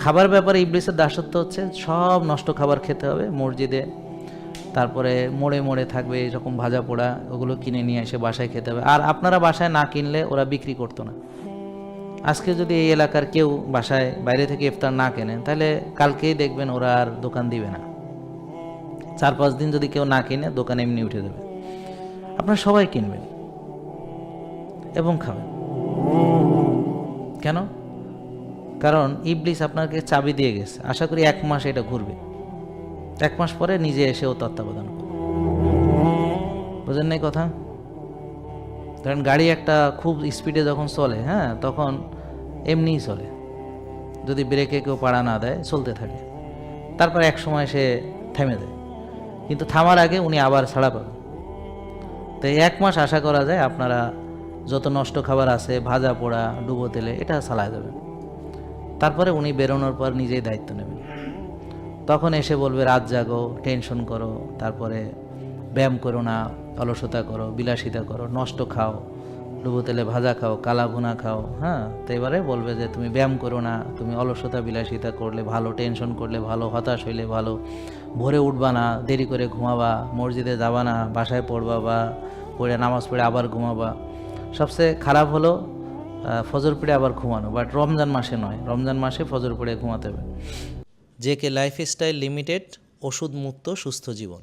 খাবার ব্যাপারে ইবলিসের দাসত্ব হচ্ছে সব নষ্ট খাবার খেতে হবে মসজিদে, তারপরে মোড়ে মোড়ে থাকবে এরকম ভাজা পোড়া, ওগুলো কিনে নিয়ে এসে বাসায় খেতে হবে। আর আপনারা বাসায় না কিনলে ওরা বিক্রি করতো না। আজকে যদি এই এলাকার কেউ বাসায় বাইরে থেকে ইফতার না কেনে, তাহলে কালকেই দেখবেন ওরা আর দোকান দিবে না। 4-5 দিন যদি কেউ না কিনে, দোকান এমনি উঠে যাবে। আপনারা সবাই কিনবেন এবং খাবেন। কেন? কারণ ইবলিস আপনাকে চাবি দিয়ে গেছে, আশা করি 1 মাস এটা ঘুরবে। 1 মাস পরে নিজে এসেও তত্ত্বাবধান করবে। বুঝেন নাই কথা? কারণ গাড়ি একটা খুব স্পিডে যখন চলে, হ্যাঁ, তখন এমনিই চলে, যদি ব্রেকে কেউ পাড়া না দেয় চলতে থাকে। তারপর এক সময় সে থেমে দেয়, কিন্তু থামার আগে উনি আবার ছাড়া পাবেন। তো 1 মাস আশা করা যায় আপনারা যত নষ্ট খাবার আছে, ভাজা পোড়া ডুবো তেলে, এটা চালায় যাবেন। তারপরে উনি বেরোনোর পর নিজেই দায়িত্ব নেবেন। তখন এসে বলবে রাত জাগো, টেনশন করো, তারপরে ব্যায়াম করো না, অলসতা করো, বিলাসিতা করো, নষ্ট খাও, ডুবো তেলে ভাজা খাও, কালা ভুনা খাও। হ্যাঁ, তো এবারে বলবে যে তুমি ব্যায়াম করো না, তুমি অলসতা বিলাসিতা করলে ভালো, টেনশন করলে ভালো, হতাশ হইলে ভালো, ভোরে উঠবা না, দেরি করে ঘুমাবা, মসজিদে যাবা না, বাসায় পড়বা বা পড়ে নামাজ পড়ে আবার ঘুমাবা। সবচেয়ে খারাপ হলো ফজর পড়ে আবার ঘুমানো, বাট রমজান মাসে নয়, রমজান মাসে ফজর পড়ে ঘুমাতে হবে। জেকে লাইফস্টাইল লিমিটেড, ওষুধ মুক্ত সুস্থ জীবন।